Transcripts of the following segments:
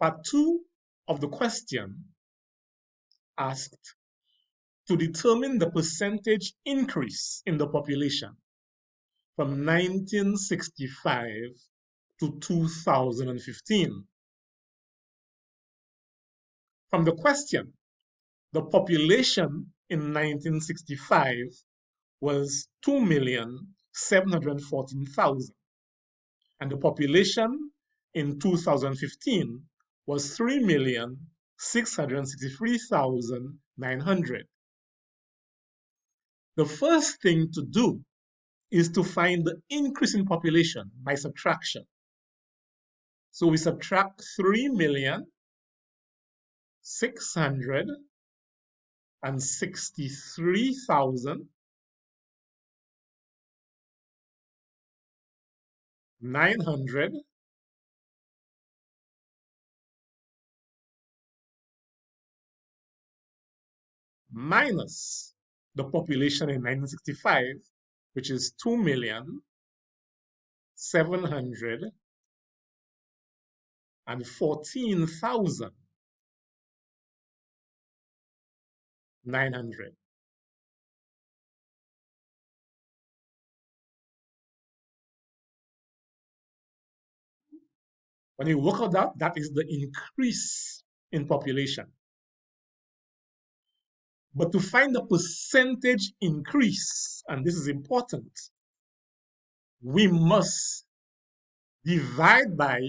Part 2 of the question asked to determine the percentage increase in the population from 1965 to 2015. From the question, the population in 1965 was 2,714,000, and the population in 2015 was 3,663,900. The first thing to do is to find the increase in population by subtraction. So we subtract 3,663,900 minus the population in 1965, which is 2,714,900. When you work out that, that is the increase in population. But to find the percentage increase, and this is important, we must divide by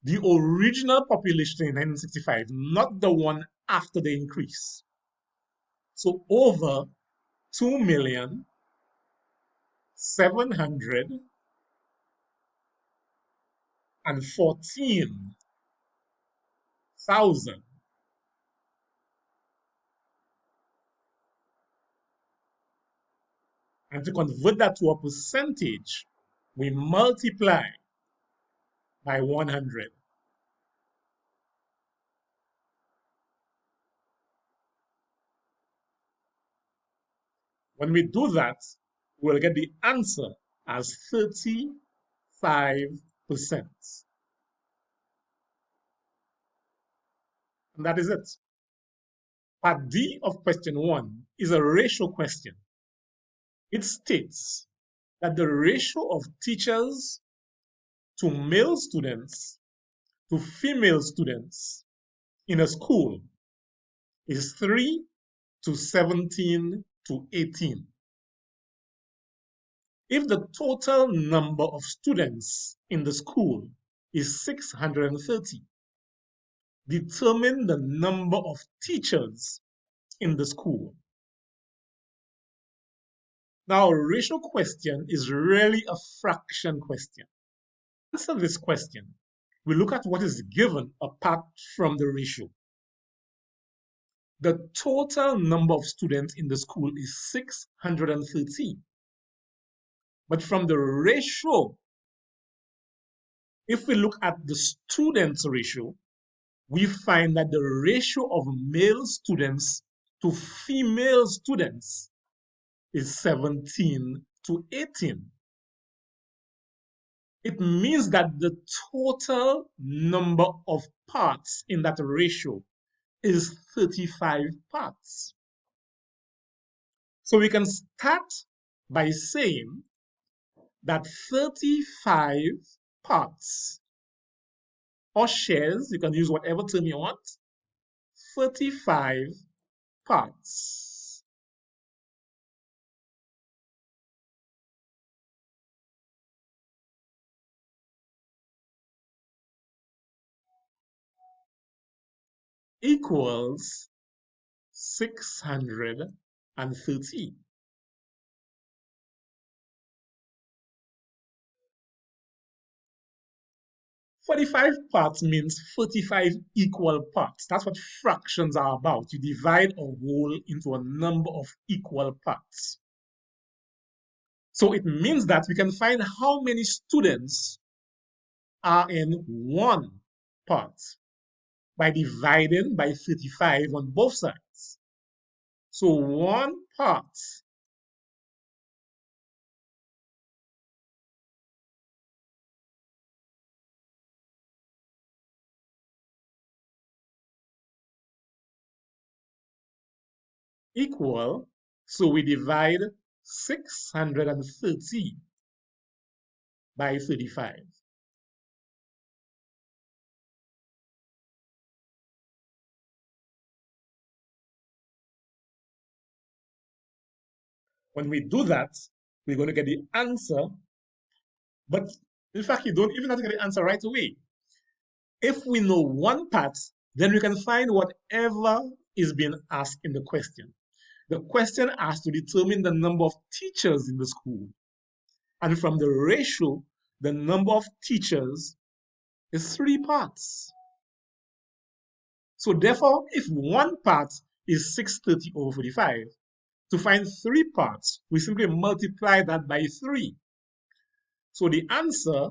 the original population in 1965, not the one after the increase. So over 2,714,000. And to convert that to a percentage, we multiply by 100. When we do that, we'll get the answer as 35%. And that is it. Part D of question 1 is a ratio question. It states that the ratio of teachers to male students to female students in a school is 3 to 17 to 18. If the total number of students in the school is 630, determine the number of teachers in the school. Now, a ratio question is really a fraction question. To answer this question, we look at what is given apart from the ratio. The total number of students in the school is 613. But from the ratio, if we look at the students ratio, we find that the ratio of male students to female students is 17 to 18. It means that the total number of parts in that ratio is 35 parts. So we can start by saying that 35 parts or shares, you can use whatever term you want, 35 parts equals 630. 45 parts means 45 equal parts. That's what fractions are about. You divide a whole into a number of equal parts. So it means that we can find how many students are in one part by dividing by 35 on both sides. So one part equal, so we divide 630 by 35. When we do that, we're going to get the answer, but in fact, you don't even have to get the answer right away. If we know one part, then we can find whatever is being asked in the question. The question asks to determine the number of teachers in the school. And from the ratio, the number of teachers is 3 parts. So therefore, if one part is 630 over 45, to find 3 parts, we simply multiply that by 3. So the answer,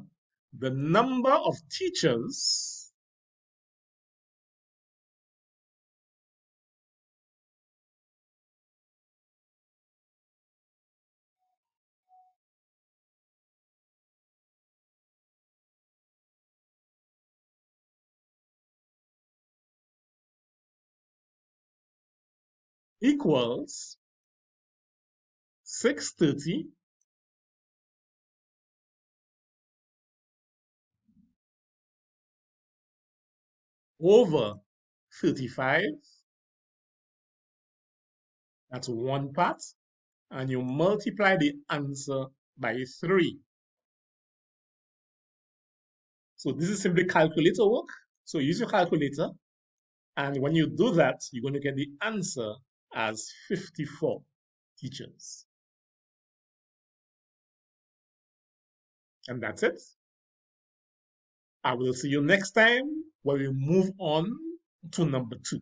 the number of teachers equals 630 over 35. That's 1 part. And you multiply the answer by 3. So this is simply calculator work. So use your calculator. And when you do that, you're going to get the answer as 54 teachers. And that's it. I will see you next time where we move on to number 2.